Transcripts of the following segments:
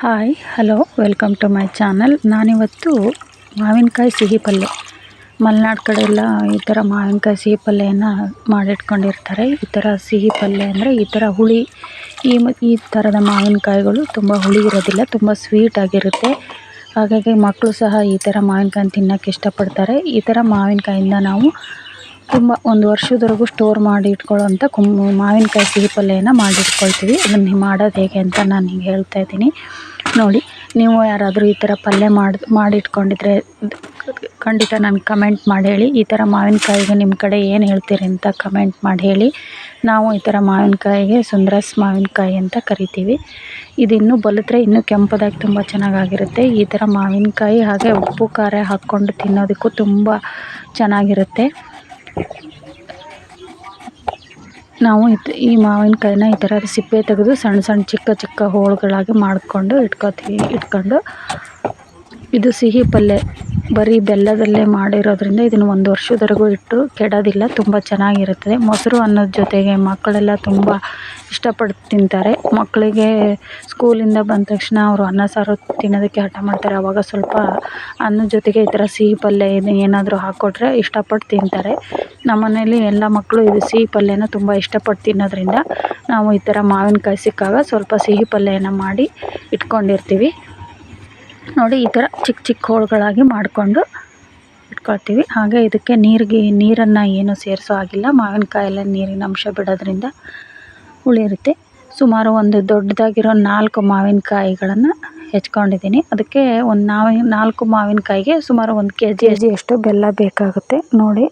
Hi hello welcome to my channel. ನಾನಿವತ್ತು ಮಾವಿನಕಾಯಿ ಸಿಹಿ ಪಲ್ಯ, ಮಲೆನಾಡು ಕಡೆ ಎಲ್ಲ ಈ ಥರ ಮಾವಿನಕಾಯಿ ಸಿಹಿ ಪಲ್ಯನ ಮಾಡಿಟ್ಕೊಂಡಿರ್ತಾರೆ. ಈ ಥರ ಸಿಹಿ ಪಲ್ಯ ಅಂದರೆ ಈ ಥರ ಹುಳಿ, ಈ ಥರದ ಮಾವಿನಕಾಯಿಗಳು ತುಂಬ ಹುಳಿ ಇರೋದಿಲ್ಲ, ತುಂಬ ಸ್ವೀಟ್ ಆಗಿರುತ್ತೆ. ಹಾಗಾಗಿ ಮಕ್ಕಳು ಸಹ ಈ ಥರ ಮಾವಿನಕಾಯಿನ ತಿನ್ನೋಕ್ಕೆ ಇಷ್ಟಪಡ್ತಾರೆ. ಈ ಥರ ಮಾವಿನಕಾಯಿಂದ ನಾವು ತುಂಬ ಒಂದು ವರ್ಷದವರೆಗೂ ಸ್ಟೋರ್ ಮಾಡಿ ಇಟ್ಕೊಳ್ಳೋಂಥ ಮಾವಿನಕಾಯಿ ಸಿಹಿ ಪಲ್ಯನ ಮಾಡಿಟ್ಕೊಳ್ತೀವಿ. ಅದನ್ನು ಮಾಡೋದು ಹೇಗೆ ಅಂತ ನಾನು ನಿಮಗೆ ಹೇಳ್ತಾ ಇದ್ದೀನಿ ನೋಡಿ. ನೀವು ಯಾರಾದರೂ ಈ ಥರ ಪಲ್ಯ ಮಾಡಿಟ್ಕೊಂಡಿದ್ರೆ ಖಂಡಿತ ನನಗೆ ಕಮೆಂಟ್ ಮಾಡಿ ಹೇಳಿ. ಈ ಥರ ಮಾವಿನಕಾಯಿಗೆ ನಿಮ್ಮ ಕಡೆ ಏನು ಹೇಳ್ತೀರಿ ಅಂತ ಕಮೆಂಟ್ ಮಾಡಿ ಹೇಳಿ. ನಾವು ಈ ಥರ ಮಾವಿನಕಾಯಿಗೆ ಸುಂದರಸ್ ಮಾವಿನಕಾಯಿ ಅಂತ ಕರಿತೀವಿ. ಇದು ಇನ್ನೂ ಬಲಿತ್ರೆ ಇನ್ನೂ ಕೆಂಪದಾಗಿ ತುಂಬ ಚೆನ್ನಾಗಿರುತ್ತೆ. ಈ ಥರ ಮಾವಿನಕಾಯಿ ಹಾಗೆ ಉಪ್ಪು ಖಾರ ಹಾಕ್ಕೊಂಡು ತಿನ್ನೋದಕ್ಕೂ ತುಂಬ ಚೆನ್ನಾಗಿರುತ್ತೆ. ನಾವು ಈ ಮಾವಿನಕಾಯಿನ ಈ ಥರ ಸಿಪ್ಪೆ ತೆಗೆದು ಸಣ್ಣ ಸಣ್ಣ ಚಿಕ್ಕ ಚಿಕ್ಕ ಹೋಳುಗಳಾಗಿ ಇಟ್ಕೊಂಡು ಇದು ಸಿಹಿ ಪಲ್ಯ ಬರೀ ಬೆಲ್ಲದಲ್ಲೇ ಮಾಡಿರೋದ್ರಿಂದ ಇದನ್ನು ಒಂದು ವರ್ಷದವರೆಗೂ ಇಟ್ಟು ಕೆಡೋದಿಲ್ಲ, ತುಂಬ ಚೆನ್ನಾಗಿರುತ್ತದೆ. ಮೊಸರು ಅನ್ನದ ಜೊತೆಗೆ ಮಕ್ಕಳೆಲ್ಲ ತುಂಬ ಇಷ್ಟಪಟ್ಟು ತಿಂತಾರೆ. ಮಕ್ಕಳಿಗೆ ಸ್ಕೂಲಿಂದ ಬಂದ ತಕ್ಷಣ ಅವರು ಅನ್ನ ಸಾರು ತಿನ್ನೋದಕ್ಕೆ ಹಠ ಮಾಡ್ತಾರೆ. ಆವಾಗ ಸ್ವಲ್ಪ ಅನ್ನದ ಜೊತೆಗೆ ಈ ಥರ ಸಿಹಿ ಪಲ್ಯ ಏನಾದರೂ ಹಾಕ್ಕೊಟ್ರೆ ಇಷ್ಟಪಟ್ಟು ತಿಂತಾರೆ. ನಮ್ಮ ಮನೇಲಿ ಎಲ್ಲ ಮಕ್ಕಳು ಇದು ಸಿಹಿ ಪಲ್ಯನ ತುಂಬ ಇಷ್ಟಪಟ್ಟು ತಿನ್ನೋದ್ರಿಂದ ನಾವು ಈ ಥರ ಮಾವಿನಕಾಯಿ ಸಿಕ್ಕಾಗ ಸ್ವಲ್ಪ ಸಿಹಿ ಪಲ್ಯನ ಮಾಡಿ ಇಟ್ಕೊಂಡಿರ್ತೀವಿ ನೋಡಿ. ಈ ಥರ ಚಿಕ್ಕ ಚಿಕ್ಕ ಹೋಳುಗಳಾಗಿ ಮಾಡಿಕೊಂಡು ಇಟ್ಕೊಳ್ತೀವಿ. ಹಾಗೆ ಇದಕ್ಕೆ ನೀರನ್ನು ಏನು ಸೇರಿಸೋ ಹಾಗಿಲ್ಲ. ಮಾವಿನಕಾಯೆಲ್ಲ ನೀರಿನ ಅಂಶ ಬಿಡೋದ್ರಿಂದ ಉಳಿಯುತ್ತೆ. ಸುಮಾರು ಒಂದು ದೊಡ್ಡದಾಗಿರೋ 4 ಮಾವಿನಕಾಯಿಗಳನ್ನು ಹೆಚ್ಕೊಂಡಿದ್ದೀನಿ. ಅದಕ್ಕೆ ಒಂದು 4 ಮಾವಿನಕಾಯಿಗೆ ಸುಮಾರು 1 kg ಅಷ್ಟು ಬೆಲ್ಲ ಬೇಕಾಗುತ್ತೆ ನೋಡಿ.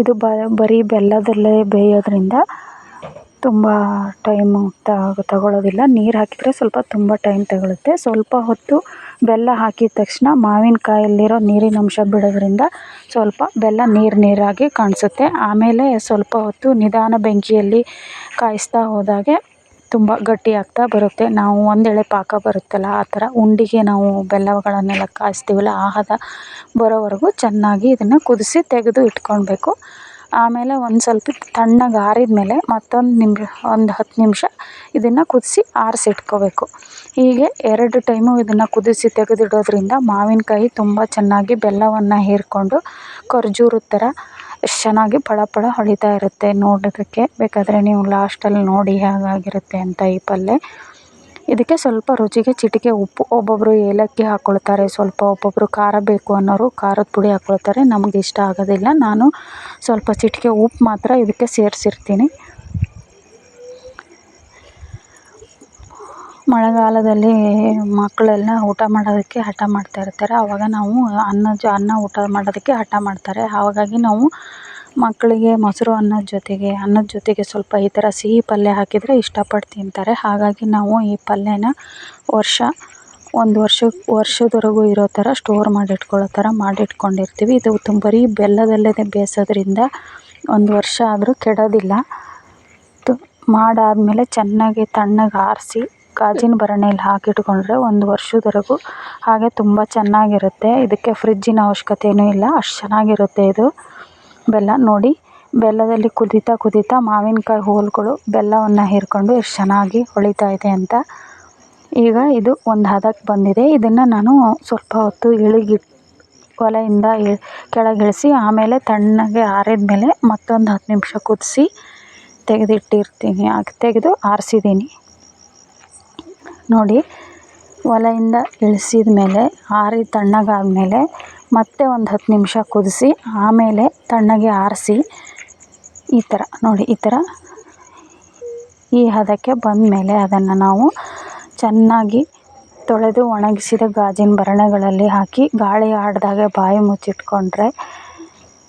ಇದು ಬರೀ ಬೆಲ್ಲದಲ್ಲೇ ಬೇಯೋದ್ರಿಂದ ತುಂಬ ಟೈಮು ತಗೊಳ್ಳೋದಿಲ್ಲ. ನೀರು ಹಾಕಿದರೆ ಸ್ವಲ್ಪ ತುಂಬ ಟೈಮ್ ತಗೊಳುತ್ತೆ. ಸ್ವಲ್ಪ ಹೊತ್ತು ಬೆಲ್ಲ ಹಾಕಿದ ತಕ್ಷಣ ಮಾವಿನಕಾಯಲ್ಲಿರೋ ನೀರಿನ ಅಂಶ ಬಿಡೋದ್ರಿಂದ ಸ್ವಲ್ಪ ಬೆಲ್ಲ ನೀರಾಗಿ ಕಾಣಿಸುತ್ತೆ. ಆಮೇಲೆ ಸ್ವಲ್ಪ ಹೊತ್ತು ನಿಧಾನ ಬೆಂಕಿಯಲ್ಲಿ ಕಾಯಿಸ್ತಾ ಹೋದಾಗೆ ತುಂಬ ಗಟ್ಟಿಯಾಗ್ತಾ ಬರುತ್ತೆ. ನಾವು ಒಂದೆಳೆ ಪಾಕ ಬರುತ್ತಲ್ಲ, ಆ ಥರ ಉಂಡೆಗೆ ನಾವು ಬೆಲ್ಲಗಳನ್ನೆಲ್ಲ ಕಾಯಿಸ್ತೀವಲ್ಲ, ಆ ಹದ ಬರೋವರೆಗೂ ಚೆನ್ನಾಗಿ ಇದನ್ನು ಕುದಿಸಿ ತೆಗೆದು ಇಟ್ಕೊಳ್ಬೇಕು. ಆಮೇಲೆ ಒಂದು ಸ್ವಲ್ಪ ತಣ್ಣಗೆ ಆರಿದ ಮೇಲೆ ಒಂದು 10 ನಿಮಿಷ ಇದನ್ನು ಕುದಿಸಿ ಆರಿಸಿಟ್ಕೋಬೇಕು. ಹೀಗೆ 2 ಟೈಮು ಇದನ್ನು ಕುದಿಸಿ ತೆಗೆದಿಡೋದ್ರಿಂದ ಮಾವಿನಕಾಯಿ ತುಂಬ ಚೆನ್ನಾಗಿ ಬೆಲ್ಲವನ್ನು ಹೀರಿಕೊಂಡು ಖರ್ಜೂರದ ಥರ ಎಷ್ಟು ಚೆನ್ನಾಗಿ ಫಳ ಫಳ ಹೊಳಿತಾ ಇರುತ್ತೆ ನೋಡೋದಕ್ಕೆ. ಬೇಕಾದರೆ ನೀವು ಲಾಸ್ಟಲ್ಲಿ ನೋಡಿ ಹೇಗಾಗಿರುತ್ತೆ ಅಂತ ಈ ಪಲ್ಯ. ಇದಕ್ಕೆ ಸ್ವಲ್ಪ ರುಚಿಗೆ ಚಿಟಿಕೆ ಉಪ್ಪು, ಒಬ್ಬೊಬ್ಬರು ಏಲಕ್ಕಿ ಹಾಕ್ಕೊಳ್ತಾರೆ, ಒಬ್ಬೊಬ್ಬರು ಖಾರ ಬೇಕು ಅನ್ನೋರು ಖಾರದ ಪುಡಿ ಹಾಕ್ಕೊಳ್ತಾರೆ. ನಮಗೆ ಇಷ್ಟ ಆಗೋದಿಲ್ಲ. ನಾನು ಸ್ವಲ್ಪ ಚಿಟಿಕೆ ಉಪ್ಪು ಮಾತ್ರ ಇದಕ್ಕೆ ಸೇರಿಸಿರ್ತೀನಿ. ಮಳೆಗಾಲದಲ್ಲಿ ಮಕ್ಕಳೆಲ್ಲ ಊಟ ಮಾಡೋದಕ್ಕೆ ಹಠ ಮಾಡ್ತಾ ಇರ್ತಾರೆ. ಆವಾಗ ನಾವು ಅನ್ನ ಊಟ ಮಾಡೋದಕ್ಕೆ ಹಠ ಮಾಡ್ತಾರೆ. ಹಾಗಾಗಿ ನಾವು ಮಕ್ಕಳಿಗೆ ಮೊಸರು ಅನ್ನದ ಜೊತೆಗೆ ಸ್ವಲ್ಪ ಈ ಥರ ಸಿಹಿ ಪಲ್ಯ ಹಾಕಿದರೆ ಇಷ್ಟಪಟ್ಟು ತಿಂತಾರೆ. ಹಾಗಾಗಿ ನಾವು ಈ ಪಲ್ಯನ ಒಂದು ವರ್ಷದವರೆಗೂ ಇರೋ ಥರ ಸ್ಟೋರ್ ಮಾಡಿಟ್ಕೊಳ್ಳೋ ಥರ ಮಾಡಿಟ್ಕೊಂಡಿರ್ತೀವಿ. ಇದು ಬರೀ ಬೆಲ್ಲದಲ್ಲೇ ಬೇಯಿಸೋದ್ರಿಂದ 1 ವರ್ಷ ಆದರೂ ಕೆಡೋದಿಲ್ಲ. ಮಾಡಾದಮೇಲೆ ಚೆನ್ನಾಗಿ ತಣ್ಣಗೆ ಆರಿಸಿ ಗಾಜಿನ ಭರಣಿಯಲ್ಲಿ ಹಾಕಿಟ್ಕೊಂಡ್ರೆ 1 ವರ್ಷದವರೆಗೂ ಹಾಗೆ ತುಂಬ ಚೆನ್ನಾಗಿರುತ್ತೆ. ಇದಕ್ಕೆ ಫ್ರಿಜ್ಜಿನ ಅವಶ್ಯಕತೆಯೂ ಇಲ್ಲ, ಅಷ್ಟು ಚೆನ್ನಾಗಿರುತ್ತೆ ಇದು ಬೆಲ್ಲ ನೋಡಿ. ಬೆಲ್ಲದಲ್ಲಿ ಕುದೀತಾ ಮಾವಿನಕಾಯಿ ಹೋಳುಗಳು ಬೆಲ್ಲವನ್ನು ಹೀರಿಕೊಂಡು ಎಷ್ಟು ಚೆನ್ನಾಗಿ ಹೊಳಿತಾ ಇದೆ ಅಂತ. ಈಗ ಇದು ಒಂದು ಹದಕ್ಕೆ ಬಂದಿದೆ. ಇದನ್ನು ನಾನು ಸ್ವಲ್ಪ ಹೊತ್ತು ಒಲೆಯಿಂದ ಕೆಳಗಿಳಿಸಿ ಆಮೇಲೆ ತಣ್ಣಗೆ ಆರಿದ ಮೇಲೆ ಮತ್ತೊಂದು 10 ನಿಮಿಷ ಕುದಿಸಿ ತೆಗೆದು ಆರಿಸಿದ್ದೀನಿ ನೋಡಿ. ಒಲೆಯಿಂದ ಇಳಿಸಿದ ಮೇಲೆ ತಣ್ಣಗಾದಮೇಲೆ ಮತ್ತೆ ಒಂದು 10 ನಿಮಿಷ ಕುದಿಸಿ ಆಮೇಲೆ ತಣ್ಣಗೆ ಆರಿಸಿ ಈ ಥರ ನೋಡಿ. ಈ ಹದಕ್ಕೆ ಬಂದಮೇಲೆ ಅದನ್ನು ನಾವು ಚೆನ್ನಾಗಿ ತೊಳೆದು ಒಣಗಿಸಿದ ಗಾಜಿನ ಭರಣೆಗಳಲ್ಲಿ ಹಾಕಿ ಗಾಳಿ ಆಡಿದಾಗೆ ಬಾಯಿ ಮುಚ್ಚಿಟ್ಕೊಂಡ್ರೆ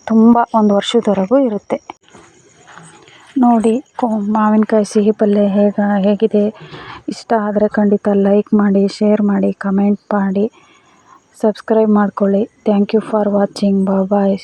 ತುಂಬ 1 ವರ್ಷದವರೆಗೂ ಇರುತ್ತೆ ನೋಡಿ. ಮಾವಿನಕಾಯಿ ಸಿಹಿ ಪಲ್ಯ ಹೇಗಿದೆ ಇಷ್ಟ ಆದರೆ ಖಂಡಿತ ಲೈಕ್ ಮಾಡಿ, ಶೇರ್ ಮಾಡಿ, ಕಮೆಂಟ್ ಮಾಡಿ, ಸಬ್ಸ್ಕ್ರೈಬ್ ಮಾಡ್ಕೊಳ್ಳಿ. Thank you for watching. Bye.